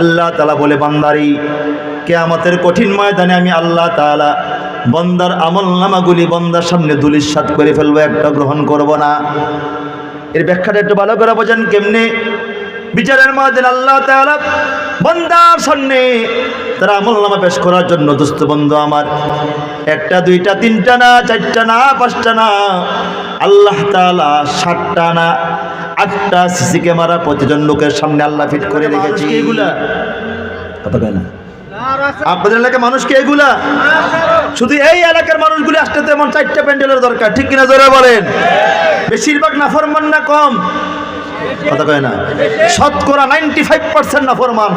আল্লাহ তাআলা বলে, বান্দারি কিয়ামতের কঠিন ময়দানে আমি আল্লাহ তাআলা বান্দার আমলনামাগুলি বান্দার সামনে ধূলিসাৎ করে ফেলবো, একটা গ্রহণ করব না। এর ব্যাখ্যাটা একটু ভালো করে বোঝেন কেমনে। বিচারের ময়দানে আল্লাহ তাআলা বান্দার সামনে তার আমলনামা পেশ করার জন্য, দোস্ত বন্ধু আমার, একটা দুইটা তিনটা না, চারটা না, পাঁচটা না, আল্লাহ তাআলা 7টা না 8টা সিসি ক্যামেরা প্রতিজন লোকের সামনে আল্লাহ ফিট করে রেখেছে। এগুলা কথা কয় না আপনাদের এলাকার মানুষকে এগুলা, শুধু এই এলাকার মানুষগুলি আসতে তো এমন 4টা প্যান্ডেলের দরকার, ঠিক কিনা জোরে বলেন? বেশিরভাগ নাফরমান না কম? কথা কয় না। শতকরা 95% নাফরমান,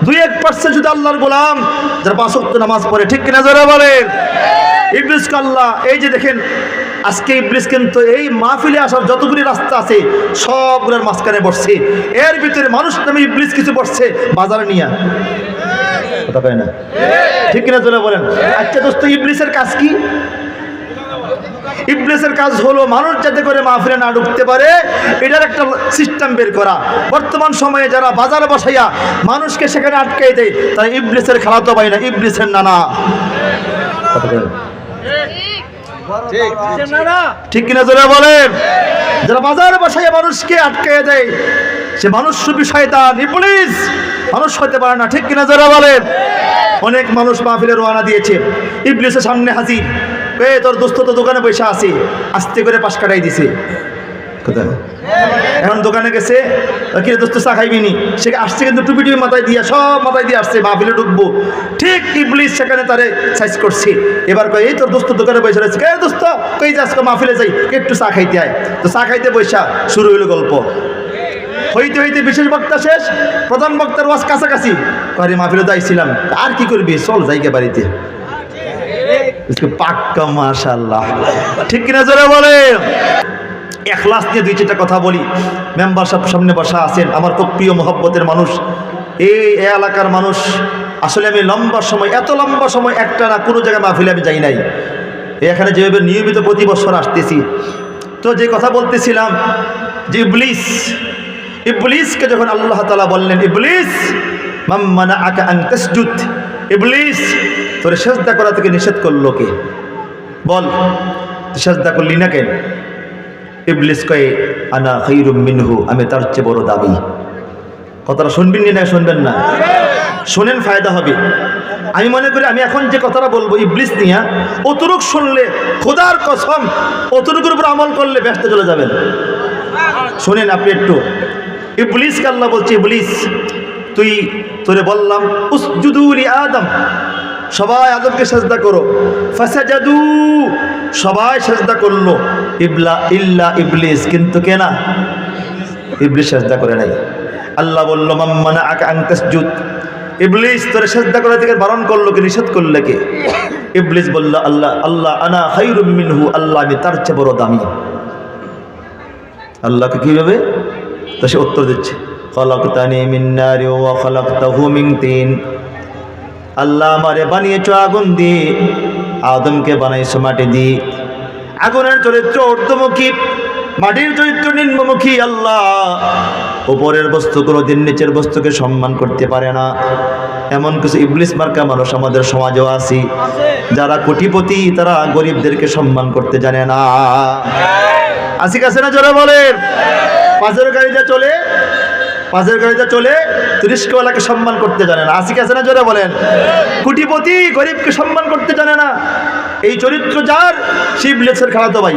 2-1% শুধু আল্লাহর গোলাম যারা 5 ওয়াক্ত নামাজ পড়ে, ঠিক কিনা জোরে বলেন? ইবলিসকে আল্লাহ, এই যে দেখেন আজকে ইবলিস কিন্তু এই মাহফিলে আসার যতগুলি রাস্তা আছে সবগুলোর মাঝখানে বসছে, এর ভিতরে মানুষ নামে ইবলিস কিছু বসছে বাজারে নিয়ে, কথা কয় না, ঠিক কিনা জোরে বলেন? আচ্ছা দোস্ত, ইবলিসের কাজ কি? ইবলিসের কাজ হলো মানুষ যাতে করে মাহফিলে না ঢুকতে পারে এটার একটা সিস্টেম বের করা। বর্তমান সময়ে যারা বাজার বসাইয়া মানুষকে সেখানে আটকাই দেয় তারা ইবলিসের খালাতো ভাই না, ইবলিসের নানা, ঠিক কিনা জোরে বলেন? যারা বাজার বসাইয়া মানুষকে আটকাই দেয় সে মানুষ রূপী শয়তান, ইবলিস, মানুষ হতে পারে না, ঠিক কিনা জোরে বলেন? অনেক মানুষ মাহফিলে রওনা দিয়েছে, ইবলিসের সামনে হাজির, তোর দোস্ত তো দোকানে পয়সা আছে, আস্তে করে পাশ কাটাই দিছে। এখন দোকানে গেছে, কি দোস্ত চা খাইবিনি, সে আসছে কিন্তু টুপি টুপি মাথায় দিয়ে, সব মাথায় দিয়ে আসছে, মাহফিলে ঢুকবো, ঠিক ইবলিস সেখানে তারে সাইজ করছে। এবার কয়, এই তোর দোস্ত দোকানে পয়সা রয়েছে, কে দোস্ত কই যাস, মাহফিলে যাই, একটু চা খাইতে আয়। তো চা খাইতে পয়সা শুরু হইলো গল্প, হইতে হইতে বিশেষ বক্তা শেষ, প্রধান বক্তার ওয়াজ কাছাকাছি, কয় মাহফিলে তো আইছিলাম, আর কি করবি, চল জায়গা বাড়িতে। পাক্কা মাশাআল্লাহ, ঠিক কিনা জোরে বলে? ইখলাস নিয়ে 2-4টা কথা বলি। মেম্বার সাহেব সামনে বসা আছেন, আমার খুব প্রিয় মহব্বতের মানুষ, এই এলাকার মানুষ। আসলে আমি লম্বা সময়, এত লম্বা সময় একটা না কোনো জায়গায় মাহফিলে আমি যাই নাই, এখানে যেভাবে নিয়মিত প্রতি বছর আসতেছি। তো যে কথা বলতেছিলাম যে ইবলিসকে যখন আল্লাহ তাআলা বললেন, ইবলিস মান মানাআকা আন তাসজুদ, ইবলিস তোরে সিজদা করা থেকে নিষেধ করলো কে? বল, তুই সিজদা করলি না কেন? ইবলিস কয়ে, আনা খায়রুম মিনহু, আমি তার চেয়ে বড় দাবি। কথাটা শুনবেন না শুনবেন না? শোনেন, ফায়দা হবে। আমি মনে করি আমি এখন যে কথাটা বলবো ইবলিস নিয়ে, অতটুক শুনলে খোদার কসম অতটুকুর উপর আমল করলে ব্যস্ত চলে যাবেন। শোনেন আপনি একটু, ইবলিসকে আল্লাহ বলছে, ইবলিস তোরে বললাম উসজুদু লি আদম, সবাই আদমকে সাজদা করো, ফাসাজাদু, সবাই সাজদা করলো, ইল্লা ইবলিস, কিন্তু কেনা ইবলিস সাজদা করে নাই। আল্লাহ বলল, মান মানাআকা আন তাসজুদ, ইবলিস তোরে সাজদা করা থেকে বারণ করলো কে, নিষেধ করলে কে? ইবলিস বলল, আল্লাহ আনা খায়রুম মিনহু, আল্লাহ আমি তার চেয়ে বড় দামি। আল্লাহকে কিভাবে? তো সে উত্তর দিচ্ছে, খলাকতানি মিন নারি ওয়া খলাকতাহু মিন তিন, আল্লাহ আমারে বানিয়েছো আগুন দিয়ে, আদমকে বানাইছো মাটি দিয়ে। আগুনের চরিত্র ঊর্ধ্বমুখী, মাটির চরিত্র নিম্নমুখী। আল্লাহ উপরের বস্তু কোনোদিন নিচের বস্তুকে সম্মান করতে পারে না। এমন কিছু ইবলিস মার্কা মানুষ আমাদের সমাজেও আছে, যারা কোটিপতি তারা গরিবদেরকে সম্মান করতে জানে না। আসি কাছে না জোরে বলেন? পাঁচের গাড়িতে চলে রিস্কওয়ালাকে সম্মান করতে জানে না। আসি কাছে না জোরে বলেন? কোটিপতি গরিবকে সম্মান করতে জানে না। এই চরিত্র যার, সে ইবলিসের খালাতো ভাই,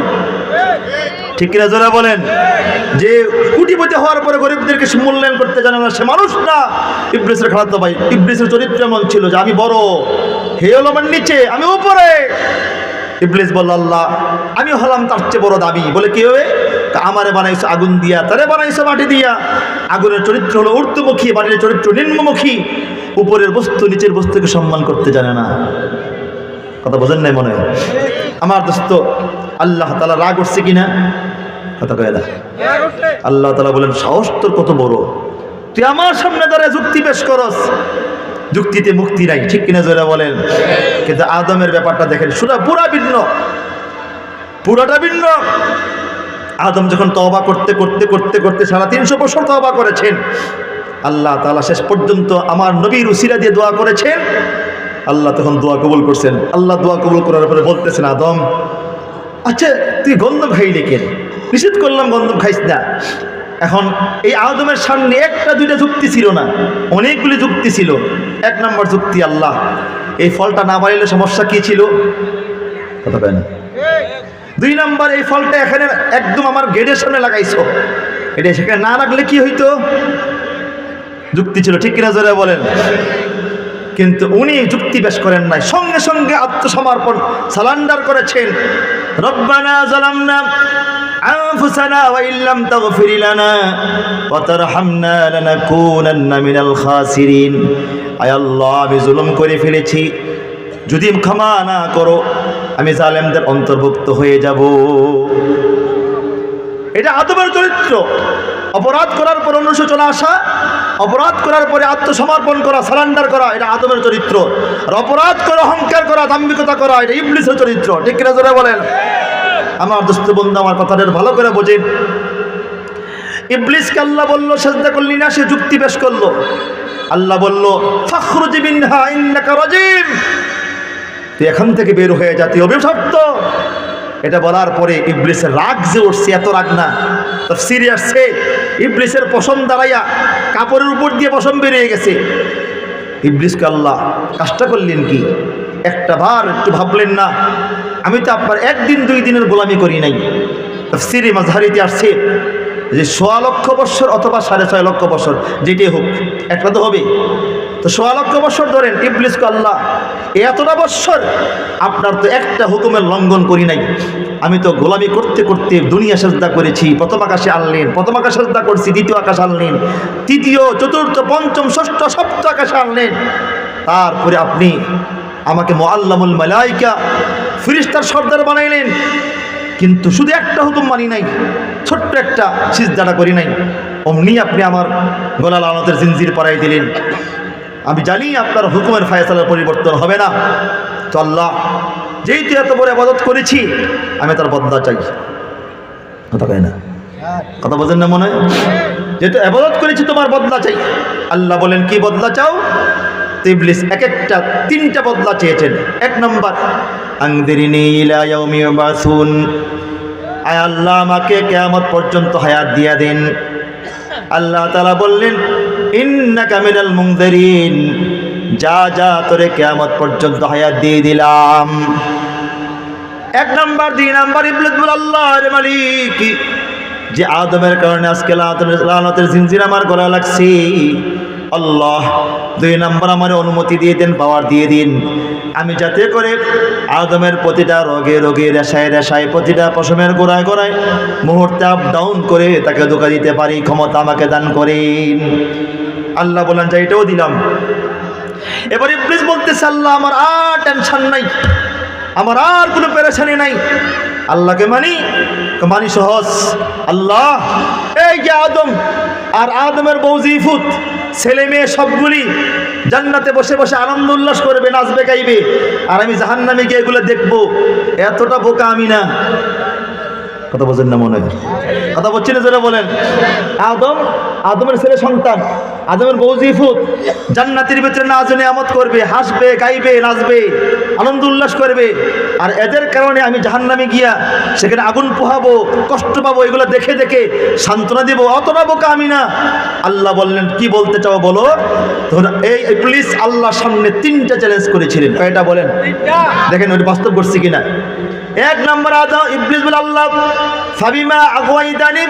ঠিক কিনা জোরে বলেন? যে কোটিপতি হওয়ার পরে গরিবদেরকে মূল্যায়ন করতে জানে না, সে মানুষ না, ইবলিসের খালাতো ভাই। ইবলিসের চরিত্র এমন ছিল যে আমি বড়, হে হলো আমার নিচে, আমি উপরে। ইবলিস বলল, আল্লাহ আমি হলাম তার চেয়ে বড় দাবি। বলে কি হবে? আমারে বানাইছো আগুন দিয়া, তারে বানাইছো মাটি দিয়া। আগুনের চরিত্র হলো ঊর্ধ্বমুখী, মাটির চরিত্র নিম্নমুখী। উপরের বস্তু নিচের বস্তুকে সম্মান করতে জানে না। কথা বোঝেন নাই মনে হয়? আমার দোস্ত, আল্লাহ তাআলা রাগ উঠছে কিনা? কথা কয় না? আল্লাহ তাআলা বলেন, সাহস তোর কত বড়, তুই আমার সামনে দাঁড়ায় যুক্তি পেশ করস। যুক্তিতে মুক্তি নাই, ঠিক কিনা জোরে বলেন? কিন্তু আদমের ব্যাপারটা দেখেন, পুরাটা ভিন্ন। আদম যখন তওবা করতে 350 বছর তওবা করেছেন, আল্লাহ তাআলা শেষ পর্যন্ত আমার নবীর উসিলা দিয়ে দোয়া করেছেন। আল্লাহ তখন দোয়া কবুল করছেন। আল্লাহ দোয়া কবুল করার পরে বলতেছেন, আদম আচ্ছা তুই গন্ধম খাইলে কেন? নিষেধ করলাম গন্ধম খাইস না। এখন এই আদমের সামনে একটা দুইটা যুক্তি ছিল না, অনেকগুলি যুক্তি ছিল। এক নম্বর যুক্তি, আল্লাহ এই ফলটা না বাড়াইলে সমস্যা কি ছিল? কথা কয় না। দুই নম্বর, এই ফলটা এখানে একদম আমার গেটের সামনে লাগাইছো, এটা সেখানে না রাখলে কি হইতো? যুক্তি ছিল, ঠিক কিনা জোরে বলেন। কিন্তু উনি যুক্তি পেশ করেন নাই, সঙ্গে সঙ্গে আত্মসমর্পণ সারেন্ডার করেছেন। রব্বানা যালামনা আনফুসানা ওয়া ইল্লাম তাগফির লানা ওয়া তারহামনা লানাকুনান্না মিনাল খাসিরিন। আয় আল্লাহ, আমি জুলুম করে ফেলেছি, যদি ক্ষমা না করো আমি জালেমদের অন্তর্ভুক্ত হয়ে যাব। এটা আদমের চরিত্র। অপরাধ করার পর অনুশোচনা আসা, অপরাধ করার পরে আত্মসমর্পণ করা, সারেন্ডার করা, এটা আদমের চরিত্র। আর অপরাধ করে অহংকার করা, দাম্ভিকতা করা, এটা ইবলিসের চরিত্র। ঠিক কিনা জোরে বলেন। আমার দোস্ত বন্ধু, আমার কথাটা ভালো করে বোঝেন। ইবলিসকে আল্লাহ বলল সিজদা করলি না, সে যুক্তি পেশ করলো। আল্লাহ বলল ফাখরুজ মিনহা ইন্নাকা রাজিম, তুই এখান থেকে বের হয়ে যা, তুই অভিশপ্ত। এটা বলার পরে ইবলিসের রাগ যে উঠছে, এত রাগ না, তাফসীরে আসছে ইবলিসের পশম দাঁড়াইয়া কাপড়ের উপর দিয়ে পশম বেরিয়ে গেছে। ইবলিসকে আল্লাহ কাজটা করলেন কি? একটা বার একটু ভাবলেন না, আমি তো আপনার একদিন দুই দিনের গোলামি করি নাই। তাফসীরে মাযহারিতে আসছে যে ৬ লক্ষ বৎসর অথবা ৬.৫ লক্ষ বৎসর, যেটাই হোক একটা তো হবে। তো ৬ লক্ষ বৎসর ধরেন ইবলিসকে আল্লাহ এতটা বৎসর আপনার তো একটা হুকুমের লঙ্ঘন করি নাই, আমি তো গোলামি করতে করতে দুনিয়া সেজদা করেছি। প্রথম আকাশে আনলেন, প্রথম আকাশে সেজদা করছি, দ্বিতীয় আকাশ আনলেন, তৃতীয় চতুর্থ পঞ্চম ষষ্ঠ সপ্তম আকাশে আনলেন। তারপরে আপনি আমাকে মুআল্লামুল মালাইকা, ফেরেশতার সর্দার বানাইলেন, কিন্তু শুধু একটা হুকুম মানি নাই, ছোট্ট একটা সিজদাটা করি নাই। অমনি আপনি আমার গলা লানতের জিনজির পরাই দিলেন। আমি জানি আপনার হুকুমের ফায়সালার পরিবর্তন হবে না। তো আল্লাহ, যেহেতু এত বড় ইবাদত করেছি, আমি তার বদলা চাই। কথা কয় না, কথা বোঝেন না মনে হয়? যেহেতু ইবাদত করেছি, তোমার বদলা চাই। আল্লাহ বলেন কি বদলা চাও? তো ইবলিস এক একটা 3টা বদলা চেয়েছেন। 1 নম্বর, আনদিরনি ইলা ইয়াউমি ইউবাসুন, আয় আল্লাহ আমাকে কিয়ামত পর্যন্ত হায়াত দিয়া দেন। আল্লাহ তাআলা বললেন ইন্নাকা মিনাল মুনজিরিন, যা যা তোরে কিয়ামত পর্যন্ত হায়াত দিয়ে দিলাম। 1 নম্বর। 2 নম্বর, ইবলিস বলে আল্লাহর মালিক, যে আদমের কারণে আজকে লানতের জিনজির আমার গলা লাগছে, আল্লাহ 2 নম্বর আমার অনুমতি দিয়ে দেন, পাওয়ার দিয়ে দিন, আমি যাতে করে আদমের প্রতিটা রোগে রোগে, রেশায় রেশায়, প্রতিটা পশমের গোড়ায় গোড়ায় মুহূর্তে আপ ডাউন করে তাকে ধোঁকা দিতে পারি, ক্ষমতা আমাকে দান করেন। আল্লাহ বলেন যে এটাও দিলাম। এবার ইবলিস বলতেছে আল্লাহ আমার আর টেনশন নাই, আমার আর কোনো পেরেশানি নাই। আল্লাহকে মানি সহজ। আল্লাহ এই যে আদম আর আদমের বউ জিফুত, ছেলে মেয়ে সবগুলি জান্নাতে বসে বসে আনন্দ উল্লাস করবে, নাচবে গাইবে, আর আমি জাহান্নামে গিয়ে এগুলো দেখবো, এতটা বোকা আমি না। কথা বলছেন না মনে হয়? কথা বলছেন যারা বলেন। আদমের ছেলে সন্তান, আদমের বউ জিফুত জান্নাতের ভিতরে নাজ নিয়ামত করবে, হাসবে গাইবে, নাচবে, আনন্দ উল্লাস করবে, আর এদের কারণে আমি জাহান্নামে গিয়া সেখানে আগুন পোহাবো, কষ্ট পাবো, এগুলো দেখে দেখে সান্ত্বনা দিব, অতটা বোকা আমি না। আল্লাহ বললেন কি বলতে চাও বলো। তখন এই ইবলিস আল্লাহর সামনে 3টা চ্যালেঞ্জ করেছিলেন। কয়টা বলেন? দেখেন ওটা বাস্তব করছি কিনা। 1 নম্বর, আদম ইবলিস বলে আল্লাহ ফাবিমা আগওয়াইতানি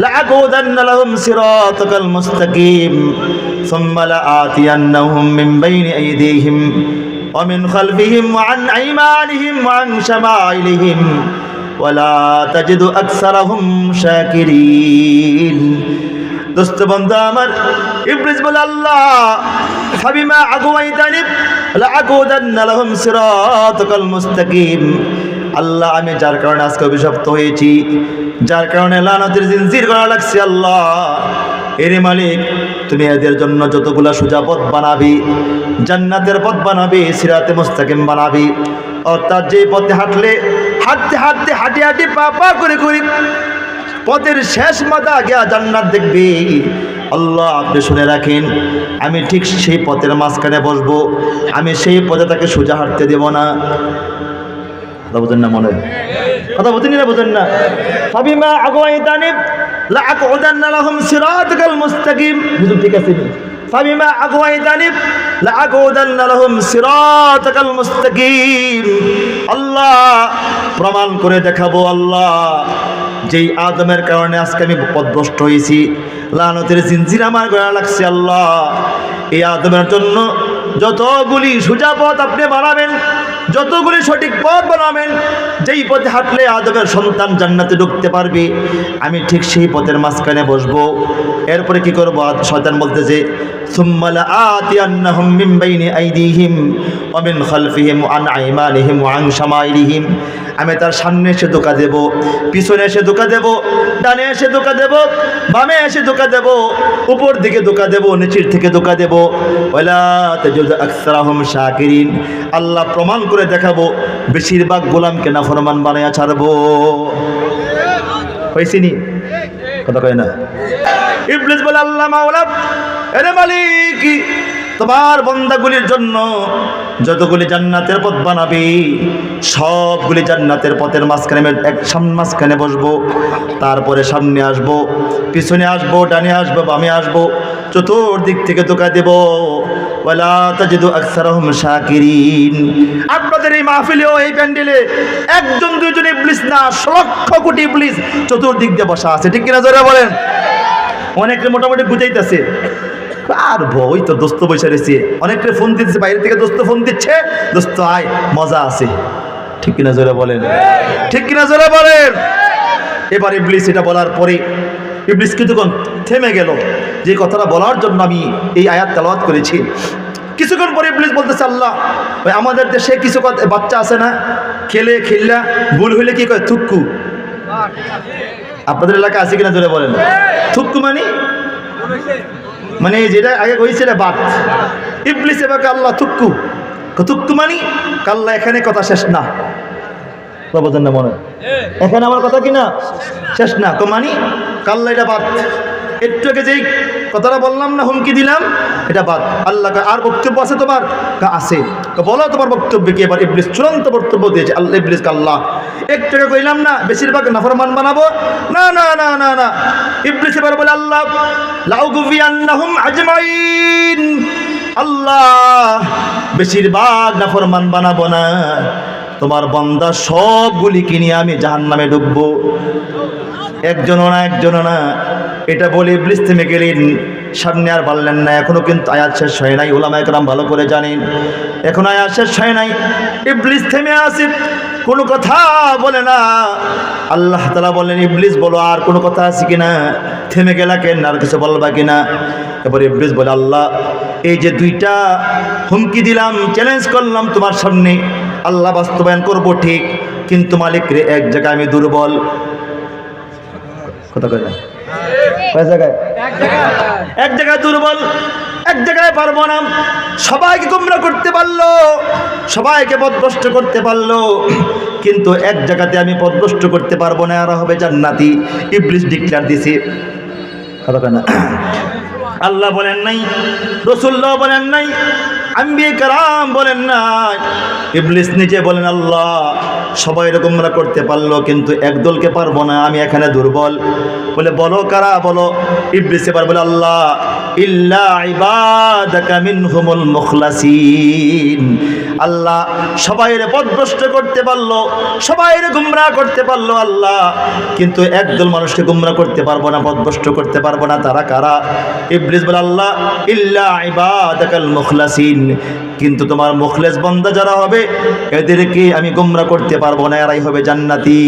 লাআকুদান্না লাহুম সিরাতাকাল মুস্তাকিম সুম্মা লাআতিয়ান্নাহুম মিন বাইনি আইদিহিম ওয়া মিন খালফিহিম ওয়া আন আইমানিহিম ওয়া আন শামাইলিহিম ওয়া লা তাজিদু আকসারাহুম শাকিরিন। দোস্ত বন্ধু আমার, ইবলিস বলে আল্লাহ ফাবিমা আগওয়াইতানি লাআকুদান্না লাহুম সিরাতাকাল মুস্তাকিম, আল্লাহ আমি যার কারণে আজকে অভিশপ্ত হয়েছি, যার কারণে লানতের জিনজির গলা লাগছে, আল্লাহ এরে মালিক তুমি এদের জন্য যতগুলা সোজা পথ বানাবি, জান্নাতের পথ বানাবি, সিরাতে মুস্তাকিম বানাবি, অর্থাৎ যে পথে হাঁটলে হাঁটতে হাঁটতে হাঁটি হাঁটি পা পা করে করে পথের শেষ মাথা গিয়া জান্নাত দেখবি, আল্লাহ আপনি শুনে রাখেন, আমি ঠিক সেই পথের মাঝখানে বসবো, আমি সেই পথে তাকে সোজা হাঁটতে দেব না। কথা বোঝেন না? মনে কথা বোঝেন না? বোঝেন না? ফাবিমা আগওয়াইতানি লাআকউদান্না লাহুম সিরাতাকাল মুস্তাকিম। বুঝুন ঠিক আছে? ফাবিমা আগওয়াইতানি লাআকউদান্না লাহুম সিরাতাকাল মুস্তাকিম। আল্লাহ প্রমাণ করে দেখাবো, আল্লাহ যেই আদমের কারণে আজকে আমি পথভ্রষ্ট হয়েছি, লানতের জিনজির আমার গলা লাগছে, আল্লাহ এই আদমের জন্য যতগুলি সোজা পথ আপনি বানাবেন, যতগুলি সঠিক পথ বানাবেন, যেই পথে হাঁটলে আদমের সন্তান জান্নাতে ঢুকতে পারবে, আমি ঠিক সেই পথের মাঝখানে বসবো। এরপরে কি করবো? শয়তান বলতেছে, সুম্মা লাআতিয়ান্নাহুম মিন বাইনি আইদিহিম ওয়া মিন খালফিহিম ওয়া আন আইমানিহিম ওয়া আন শামাইলিহিম। আমি তার সামনে এসে ধোকা দেব, পিছনে এসে ধোকা দেব, ডানে এসে ধোকা দেব, বামে এসে ধোকা দেব, উপর দিকে ধোকা দেব, নিচের থেকে ধোকা দেব। ওয়ালা তাজিদু আকসারাহুম শাকিরিন। আল্লাহ প্রমাণ করে দেখাবো, বেশিরভাগ গোলামকে নাফরমান বানায়া ছাড়বো। হয়েছিনি? কথা কয় না? ইবলিস বলে, আল্লাহ মাওলা, আরে মালিক, তোমার বান্দাগুলির জন্য যতগুলি জান্নাতের পথ বানাবি, সবগুলি জান্নাতের পথের মাঝখানে মাঝখানে বসবো, তারপরে সামনে আসবো, পিছনে আসবো, ডানে আসবো, বামে আসবো, চতুর্দিক থেকে ধোঁকা দেব। ওয়ালা তাজিদু আকসারাহুম শাকিরিন। আপনাদের এই মাহফিলেও, এই প্যান্ডেলে একজন দুইজন ইবলিস না, লক্ষ কোটি ইবলিস চতুর্দিক দিয়ে বসা আছে। ঠিক কিনা জোরে বলেন? অনেকে মোটামুটি বুঝাইতেছে, আর বই তো দোস্ত বসে রয়েছে, অনেকটা ফোন দিচ্ছে, বাইরে থেকে দোস্ত ফোন দিচ্ছে, দোস্ত আয়, মজা আছে। ঠিক কিনা জোরে বলেন? ঠিক কিনা জোরে বলেন? এবার ইবলিস এটা বলার পরে ইবলিস কিছুক্ষণ থেমে গেল, যে কথাটা বলার জন্য আমি এই আয়াত তেলাওয়াত করেছি। কিছুক্ষণ পরে ইবলিস বলতেছে, আল্লাহ ওই আমাদের দেশে কিছু বাচ্চা আছে না, খেললা ভুল হইলে কি কয়? থুক্কু। আপনাদের এলাকায় আছে কিনা জোরে বলেন? থুক্কু মানে যেটা আগে হয়েছে এটা বাদ। ইবলিস এবার আল্লাহ থুক্কু, থুক্কু মানি কাল্লা, এখানে কথা শেষ না। বোঝেন না? মনে এখানে আমার কথা কিনা শেষ না, তো মানি কাল্লা, এটা বাদ। একটু আগে যেই কথাটা বললাম না, হুমকি দিলাম, এটা বাদ। আল্লাহ আর বক্তব্য আছে তোমার? আছে। বলো তোমার বক্তব্য কি? এবার ইবলিস চূড়ান্ত বক্তব্য দিয়েছে। আল্লাহ ইবলিস আল্লাহ একটু আগে কইলাম না বেশিরভাগ নাফরমান বানাবো, না না না না না। ইবলিস এবার বলে, আল্লাহ লাউগুফিয়ান্নাহুম আজমাইন। আল্লাহ বেশিরভাগ নাফরমান বানাবো না, তোমার বান্দা সবগুলিকে নিয়ে আমি জাহান্নামে ঢুকবো, একজনও না, একজনও না। এটা বলে ইবলিস থেমে গেলেন, সামনে আর বললেন না। এখনো কিন্তু আয়াত শেষ হয় নাই, উলামায়ে কেরাম ভালো করে জানেন, এখন আয়াত শেষ হয় নাই। ইবলিস থেমে আছে, কোনো কথা বলে না। আল্লাহ তাআলা বললেন, ইবলিস বলো আর কোনো কথা আছে কিনা? থেমে গেলা কেন? আর কিছু বলবা কিনা? এবার ইবলিস বলে, আল্লাহ এই যে দুইটা হুমকি দিলাম, চ্যালেঞ্জ করলাম তোমার সামনে, আল্লাহ বাস্তবায়ন করবো ঠিক, কিন্তু মালিক রে এক জায়গায় আমি দুর্বল। কথা কয় না? এক জায়গায় দুর্বল, এক জায়গায় পারবো না। সবাইকে গুমরা করতে পারলো, সবাইকে পথভ্রষ্ট করতে পারলো, কিন্তু এক জায়গাতে আমি পথভ্রষ্ট করতে পারবো না, আর হবে জান্নাতি। ইবলিস ডিক্লেয়ার দিছে। কথা কয় না? আল্লাহ বলেন নাই, রাসূলুল্লাহ বলেন নাই, আম্বিয়া কেরাম বলেন নাই, ইবলিস নিজে বলেন, আল্লাহ সবাই এরকমরা করতে পারলো, কিন্তু একদলকে পারবো না, আমি এখানে দুর্বল। বলে বলো কারা? বলো। ইবলিস এবার বলে, আল্লাহ ইল্লা ইবাদাকা মিনহুমুল মুখলাসিন। আল্লাহ সবাইয়ের পথভ্রষ্ট করতে পারলো, সবাইয়ের গুমরাহ করতে পারলো আল্লাহ, কিন্তু একদল মানুষকে গুমরাহ করতে পারবো না, পথভ্রষ্ট করতে পারবো না। তারা কারা? ইবলিস বলে, আল্লাহ ইল্লা ইবাদাকাল মুখলাসিন, কিন্তু তোমার মুখলেস বান্দা যারা হবে এদেরকে আমি গুমরাহ করতে পারবো না, এরাই হবে জান্নাতি।